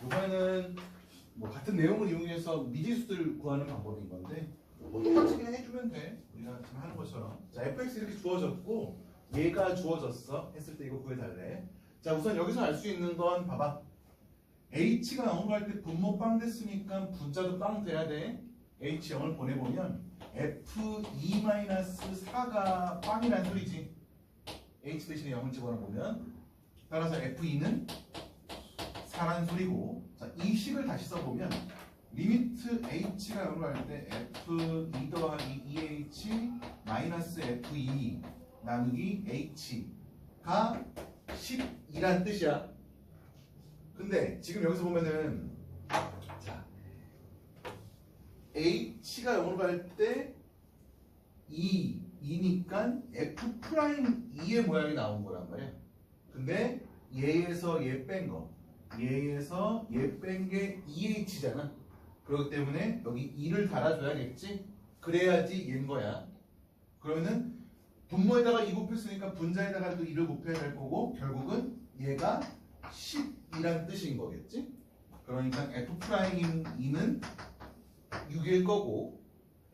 이번에는 뭐 같은 내용을 이용해서 미지수들 구하는 방법인 건데 뭐 똑같이 그냥 해주면 돼. 우리가 지금 하는 것처럼. 자, fx 이렇게 주어졌고 얘가 주어졌어. 했을 때 이거 구해달래. 자, 우선 여기서 알 수 있는 건 봐봐. h가 0으로 할 때 분모 빵 됐으니까 분자도 빵 돼야 돼. h 0을 보내보면 f2-4가 빵이란 소리지. h 대신에 0을 집어넣으면 따라서 f2는 4란 소리고. 자, 이 식을 다시 써보면 리미트 h가 0으로 할 때 f2 더하기 2h 마이너스 f2 나누기 h가 12란 뜻이야. 근데 지금 여기서 보면은 자 h가 0으로 갈 때 2니까 f'2의 모양이 나온 거란 말이야. 근데 얘에서 얘 뺀 거, 얘에서 얘 뺀 게 2h잖아. 그렇기 때문에 여기 2를 달아줘야겠지. 그래야지 얘인 거야. 그러면은 분모에다가 2 곱했으니까 분자에다가 또 2를 곱해야 될 거고 결국은 얘가 10이란 뜻인 거겠지. 그러니까 f'2는 6일 거고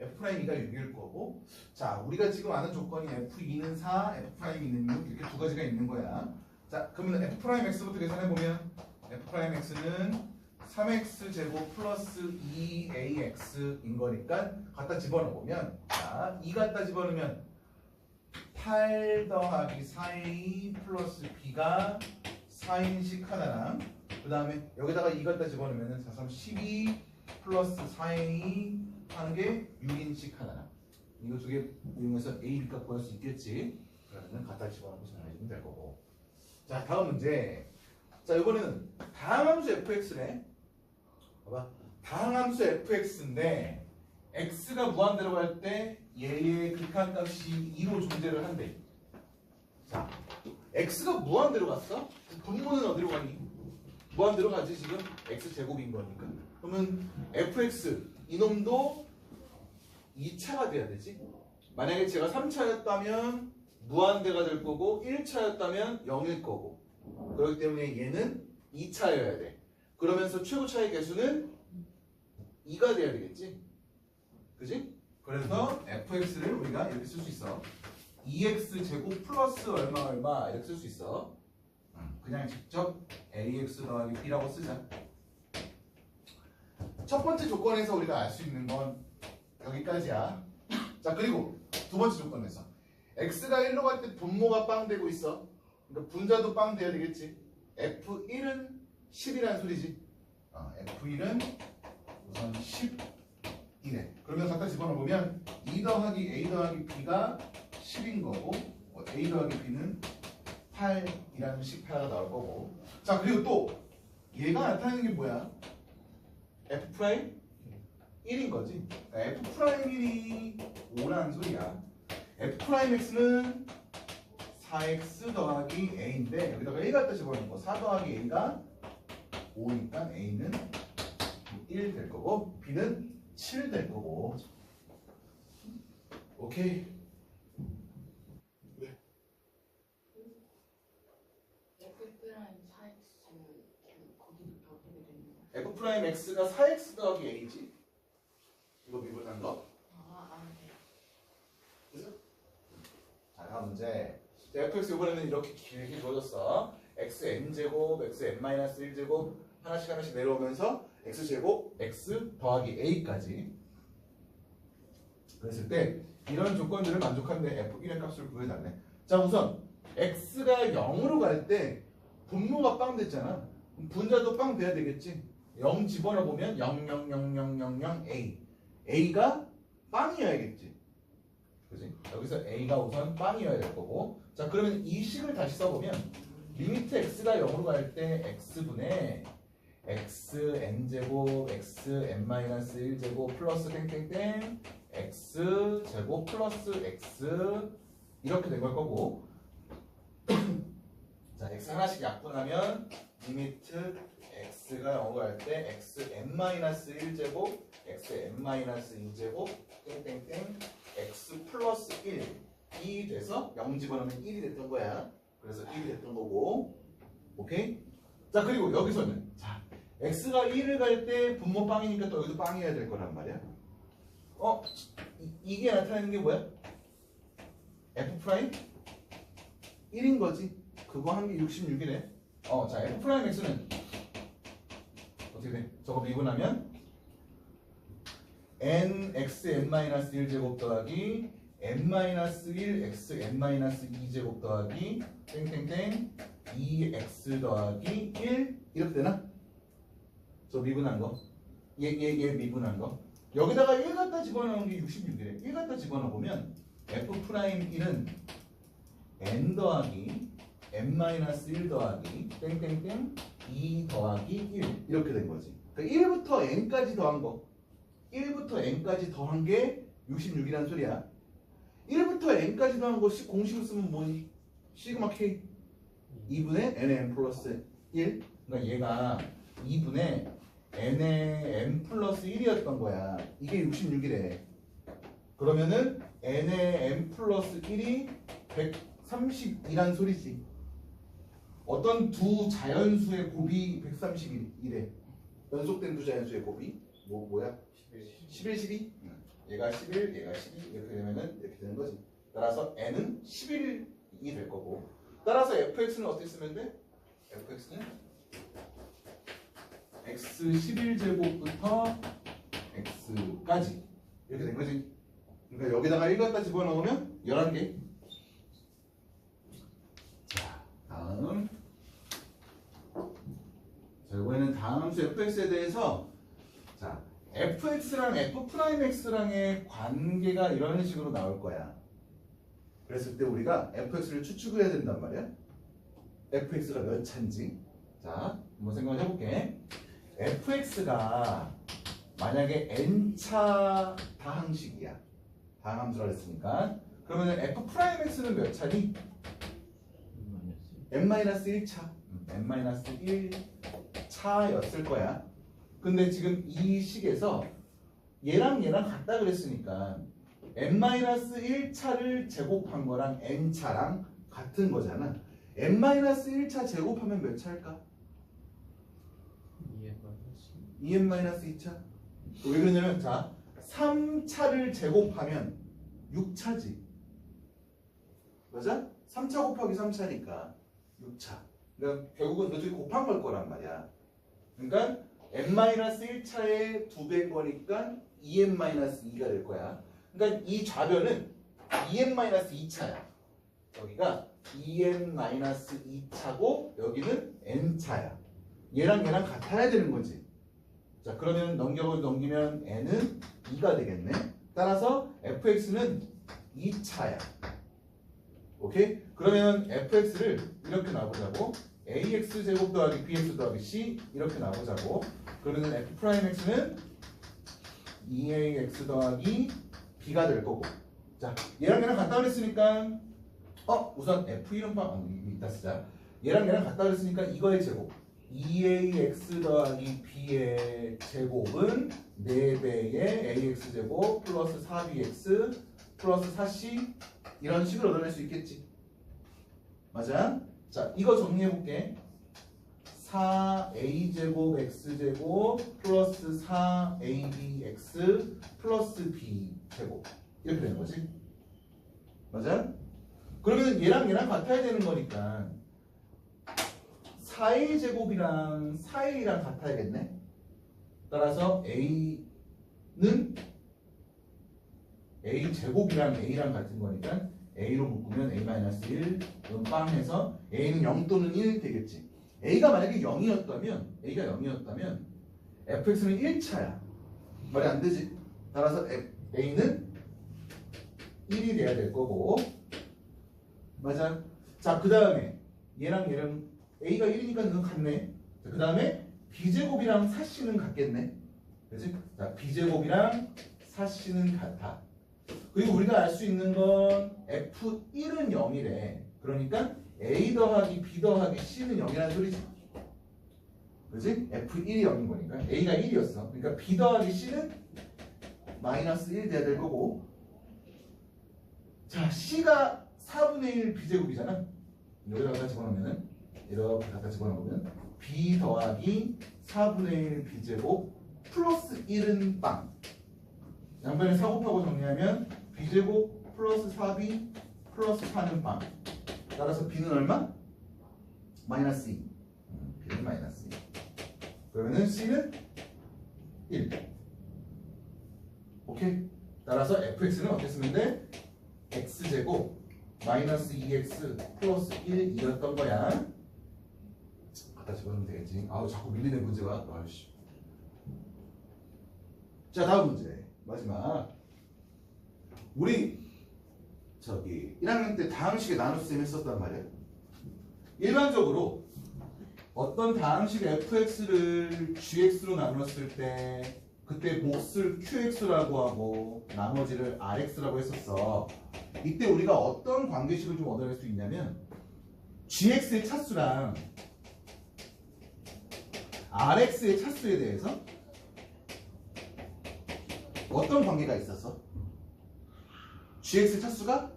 f'2가 6일 거고. 자, 우리가 지금 아는 조건이 f2는 4, f'2는 6 이렇게 두 가지가 있는 거야. 자, 그러면 f'x부터 계산해보면 f'x는 3x 제곱 플러스 2ax인 거니까 갖다 집어넣으면 자, 2 갖다 집어넣으면 8 더하기 4a 플러스 b가 4인씩 하나랑 그 다음에 여기다가 2 갖다 집어넣으면 4, 3, 12 플러스 4a 하는 게 6인씩 하나랑 이거 두 개 이용해서 a, b값 구할 수 있겠지. 그러면 갖다 집어넣고 전화해주면 될 거고. 자, 다음 문제. 자, 이번에는 다항함수 fx네. 봐봐. 다항함수 fx인데 x가 무한대로 갈 때 얘의 극한값이 2로 존재를 한대. 자, x가 무한대로 갔어? 분모는 어디로 가니? 무한대로 가지. 지금 x제곱인 거니까. 그러면 fx 이놈도 2차가 돼야 되지. 만약에 제가 3차였다면 무한대가 될 거고 1차였다면 0일 거고. 그렇기 때문에 얘는 2차여야 돼. 그러면서 최고차의 개수는 2가 돼야 되겠지. 그지? 그래서 fx를 우리가 이렇게 쓸 수 있어. 2x 제곱 플러스 얼마 얼마 이렇게 쓸 수 있어. 그냥 직접 ax 더하기 b라고 쓰자. 첫 번째 조건에서 우리가 알 수 있는 건 여기까지야. 자, 그리고 두 번째 조건에서 x가 1로 갈 때 분모가 빵 되고 있어. 그러니까 분자도 빵 돼야 되겠지. f1은 10이란 소리지. f1은 우선 10이래. 그러면 갖다 집어넣으면 2 더하기 a 더하기 b가 10인 거고 a 더하기 b는 8이라는 18가 나올 거고. 자, 그리고 또 얘가 나타내는 게 뭐야? f'1인 거지. f'1이 5라는 소리야. f'x는 4x 더하기 a인데 여기다가 a 갖다 집어넣는 거. 4 더하기 a가 5니까 a는 1 될 거고 b는 7 될 거고. 오케이. 네. f'x가 4x 더하기 a지. 이거 미분한 거. 그죠? 자, 다음 문제. fx 이번에는 이렇게 길게 주어졌어. xn제곱, xn-1제곱 하나씩 하나씩 내려오면서 x제곱, x 더하기 a까지. 그랬을 때 이런 조건들을 만족하는데 f1의 값을 구해달래. 자, 우선 x가 0으로 갈 때 분모가 빵 됐잖아. 분자도 빵 돼야 되겠지. 0 집어넣어보면 0, 0, 0, 0, 0, 0, a. a가 빵이어야겠지. 그지? 여기서 a가 우선 빵이어야 될 거고. 자, 그러면 이 식을 다시 써보면 리미트 x가 0으로 갈 때 x분의 xn제곱 xn-1제곱 플러스 땡땡땡 x제곱 플러스 x 이렇게 된 걸 거고. 자, x 하나씩 약분하면 리미트 x가 0으로 갈 때 xn-1제곱 xn-2제곱 땡땡땡 x 플러스 1이 돼서 0 집어넣으면 1이 됐던 거야. 그래서 1이 됐던 거고. 오케이? 자, 그리고 여기서는 자, x가 1을 갈 때 분모 빵이니까 또 여기도 빵이어야 될 거란 말이야. 이게 나타내는 게 뭐야? f 프라임 1인 거지. 그거 한 게 66이네. 자, f 프라임 x는 어떻게 돼? 저거 미분하면 nx n-1 제곱 더하기 n-1 x n-2 제곱 더하기 땡땡땡 2x 더하기 1 이렇게 되나? 저 미분한 거. 얘 미분한 거. 여기다가 1 갖다 집어넣은 게 66이래. 1 갖다 집어넣으면 f'1은 n 더하기 n-1 더하기 땡땡땡 2 더하기 1 이렇게 된 거지. 그러니까 1부터 n까지 더한 거. 1부터 n까지 더한 게 66이란 소리야. 1부터 n까지 더한 거 공식을 쓰면 뭐니? 시그마 k 2분의 nn 플러스 1. 그러니까 얘가 2분의 n의 n 플러스 1이었던 거야. 이게 66이래. 그러면은 n의 n 플러스 1이 132란 소리지. 어떤 두 자연수의 곱이 131이래. 연속된 두 자연수의 곱이 뭐야? 11, 12? 얘가 11, 얘가 12 이렇게 되면은 이렇게 되는 거지. 따라서 n은 11이 될 거고. 따라서 fx는 어떻게 쓰면 돼? fx는 x 11제곱부터 x까지 이렇게 된 거지. 그러니까 여기다가 1 갖다 집어넣으면 11개. 자, 다음. 자, 이번에는 다음 함수 fx에 대해서 자, fx랑 f'x랑의 관계가 이런 식으로 나올 거야. 그랬을 때 우리가 fx를 추측을 해야 된단 말이야. fx가 몇 차인지. 자, 한번 생각을 해볼게. fx가 만약에 n차 다항식이야. 다항함수라 했으니까. 그러면 f'x는 몇 차니? n-1차. n-1차였을 거야. 근데 지금 이 식에서 얘랑 같다 그랬으니까 n-1차를 제곱한 거랑 n차랑 같은 거잖아. n-1차 제곱하면 몇 차일까? 2n-2차. 왜 그러냐면 자 3차를 제곱하면 6차지. 맞아? 3차 곱하기 3차니까 6차. 그러니까 결국은 너희들이 곱한 걸 거란 말이야. 그러니까 n-1차의 2배인 거니까 2n-2가 될 거야. 그러니까 이 좌변은 2n-2차야. 여기가 2n-2차고 여기는 n차야. 얘랑 같아야 되는 거지. 자, 그러면 넘기면 n은 2가 되겠네. 따라서 fx는 2차야. 오케이? 그러면 fx를 이렇게 놔보자고. ax 제곱 더하기 bx 더하기 c 이렇게 놔보자고. 그러면 f'x는 2ax 더하기 b가 될 거고. 자, 얘랑 같다 그랬으니까 우선 f 이름방 이따 쓰자. 얘랑 같다 그랬으니까 이거의 제곱 2ax 더하기 b의 제곱은 4배의 ax 제곱 플러스 4bx 플러스 4c 이런 식으로 얻어낼 수 있겠지. 맞아? 자, 이거 정리해볼게. 4a 제곱 x 제곱 플러스 4abx 플러스 b 제곱 이렇게 되는 거지. 맞아? 그러면 얘랑 같아야 되는 거니까 4a 제곱이랑 4a랑 같아야겠네. 따라서 a는 a 제곱이랑 a랑 같은 거니까 a로 묶으면 a-1 이건 빵 해서 a는 0 또는 1 되겠지. a가 만약에 0이었다면 fx는 1차야. 말이 안 되지. 따라서 a는 1이 돼야 될 거고. 맞아. 자, 그 다음에 얘랑 a가 1이니까 그건 같네. 그 다음에 b제곱이랑 4c는 같겠네. 그렇지? 자, b제곱이랑 4c는 같아. 그리고 우리가 알 수 있는 건 f1은 0이래. 그러니까 a 더하기 b 더하기 c는 0이라는 소리지. 그렇지? f1이 0인 거니까 a가 1이었어. 그러니까 b 더하기 c는 마이너스 1 돼야 될 거고. 자, c가 4분의 1 b제곱이잖아. 여기다가 집어넣으면은 이렇게 갖다 집어넣으면 b 더하기 4분의 1 b제곱 플러스 1은 빵. 양변에 4 곱하고 정리하면 b제곱 플러스 4b 플러스 4는 빵. 따라서 b는 얼마? 마이너스 2. b는 마이너스 2. 그러면은 c는 1. 오케이? 따라서 fx는 어떻게 쓰면 돼? x제곱 마이너스 2x 플러스 1이었던 거야. 갖다 집어넣으면 되겠지. 아우 자꾸 밀리는 문제가. 아이씨. 자 다음 문제 마지막. 우리 저기 1학년 때 다항식의 나눗셈 했었단 말이야. 일반적으로 어떤 다항식 fx를 gx로 나눴을 때 그때 몫을 qx라고 하고 나머지를 rx라고 했었어. 이때 우리가 어떤 관계식을 좀 얻어낼 수 있냐면 gx의 차수랑 rx의 차수에 대해서 어떤 관계가 있었어? gx의 차수가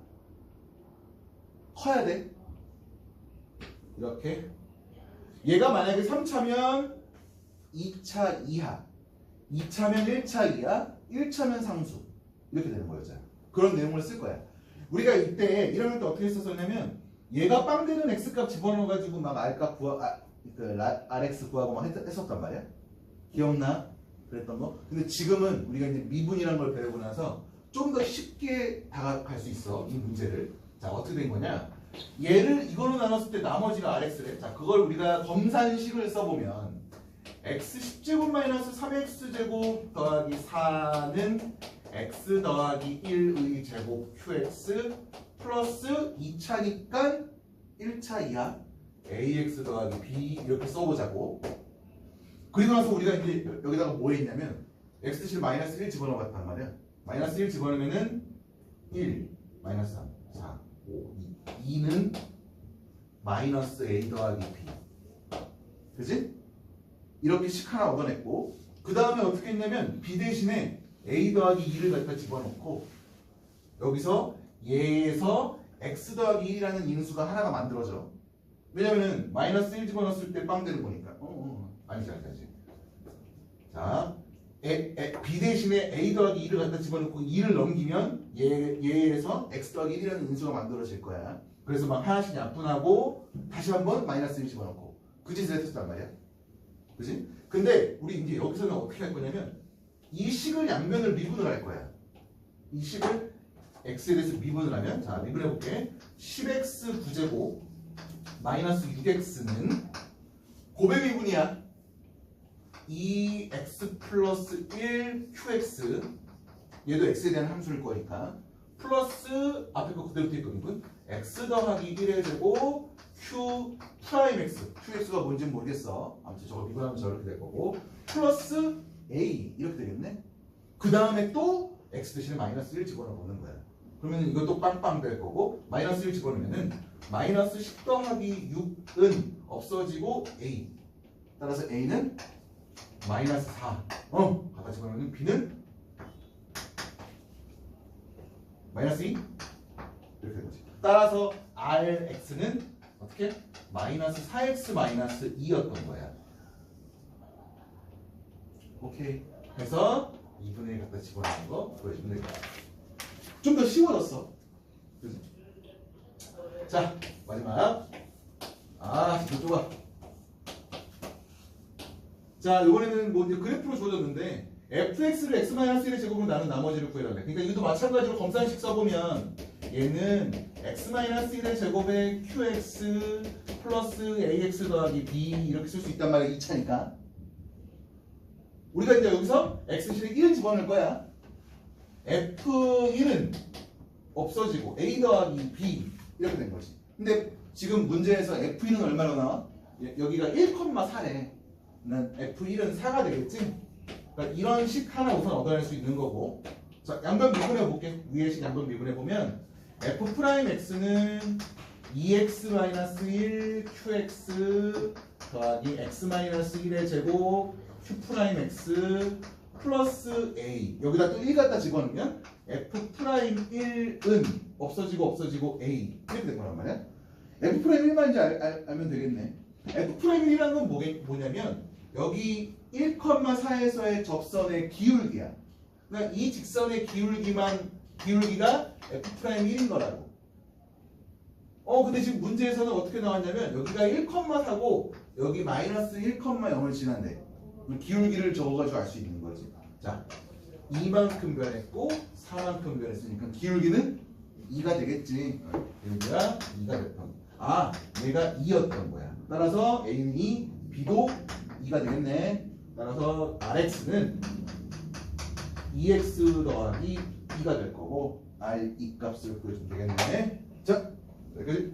커야 돼. 이렇게 얘가 만약에 3차면 2차 이하, 2차면 1차 이하, 1차면 상수 이렇게 되는 거였죠. 그런 내용을 쓸 거야. 우리가 이때 1학년 때 어떻게 했었냐면 얘가 빵 되는 x값 집어넣어가지고 막 r값 rx 구하고 막 했었단 말이야. 기억나? 그랬던 거? 근데 지금은 우리가 이제 미분이라는 걸 배우고 나서 좀 더 쉽게 다가갈 수 있어. 이 문제를. 자 어떻게 된 거냐? 얘를 이걸로 나눴을 때 나머지가 rx래. 자 그걸 우리가 검산식을 써보면 x 10제곱 마이너스 3x제곱 더하기 4는 x 더하기 1의 제곱 qx 플러스 2차니까 1차 이하 ax 더하기 b 이렇게 써보자고. 그리고 나서 우리가 이제 여기다가 뭐 했냐면 x실 마이너스 1 집어넣었단 말이야. 마이너스 1 집어넣으면은 1 마이너스 3 4 5 2 2는 마이너스 a 더하기 b. 그지? 이렇게 식 하나 얻어냈고 그 다음에 어떻게 했냐면 b 대신에 a 더하기 2를 갖다 집어넣고 여기서 얘에서 x 더하기 1이라는 인수가 하나가 만들어져. 왜냐면은 마이너스 1 집어넣었을 때 빵 되는 거니까. 아니지. 자 b 대신에 a 더하기 2를 갖다 집어넣고 2를 넘기면 얘에서 x 더하기 1이라는 인수가 만들어질 거야. 그래서 막 하나씩 약분하고 다시 한번 마이너스 1 집어넣고 그 짓을 했었단 말이야. 그지? 근데 우리 이제 여기서는 어떻게 할 거냐면 이 식을 양면을 미분을 할 거야. 이 식을 x에 대해서 미분을 하면 자 미분해 볼게. 10x 9제곱 마이너스 6x는 고배 미분이야. 2x 플러스 1 qx 얘도 x에 대한 함수일 거니까 플러스 앞에 거 그대로 돼 있거든. x 더하기 1의 제곱 q 프라임 x qx가 뭔지는 모르겠어. 아무튼 저거 미분하면 저렇게 될 거고 플러스 a 이렇게 되겠네. 그 다음에 또 x 대신에 마이너스 1 집어넣어 보는 거야. 그러면 이것도 빵빵 될 거고 마이너스 1 집어넣으면은 마이너스 10 더하기 6은 없어지고 a. 따라서 a는 마이너스 4. 갖다 집어넣으면 b는 마이너스 2 이렇게 된 거지. 따라서 rx는 어떻게? 마이너스 4x 마이너스 2였던 거야. 오케이. 그래서 2분의 1 갖다 집어넣는 거 보여주면 될 거야. 좀 더 쉬워졌어. 그치? 자, 마지막. 진짜 좁아. 자, 이번에는 뭐 이제 그래프로 주어졌는데 fx를 x-1의 제곱으로 나눈 나머지를 구해라. 그러니까 이것도 마찬가지로 검산식 써보면 얘는 x-1의 제곱에 qx 플러스 ax 더하기 b 이렇게 쓸 수 있단 말이야. 2차니까. 우리가 이제 여기서 x실에 1을 집어넣을 거야. f1은 없어지고 a 더하기 b 이렇게 된 거지. 근데 지금 문제에서 f1은 얼마로 나와? 여기가 1,4래. 난 f1은 4가 되겠지? 그러니까 이런 식 하나 우선 얻어낼 수 있는 거고. 자, 양변 미분해 볼게. 위에 식 양변 미분해 보면 f'x는 2x-1 qx 더하기 x-1의 제곱 q'x 플러스 a 여기다 또 1 갖다 집어넣으면 f'1은 없어지고 a 이렇게 된 거란 말이야. F'1인지 알면 되겠네. F'1이라는 건 뭐냐면 여기 1,4에서의 접선의 기울기야. 그러니까 이 직선의 기울기가 F'1인 거라고. 근데 지금 문제에서는 어떻게 나왔냐면 여기가 1,4고 여기 마이너스 1,0을 지난대. 기울기를 적어가지고 알 수 있는 거지. 자, 2만큼 변했고 4만큼 변했으니까 기울기는 2가 되겠지. 기울기가 2가 됐던. 얘가 2였던 거야. 따라서 A는 2, B도 2가 되겠네. 따라서 RX는 2X 더하기 2가 될 거고 R 이 값을 구해주면 되겠네. 자, 여기까지.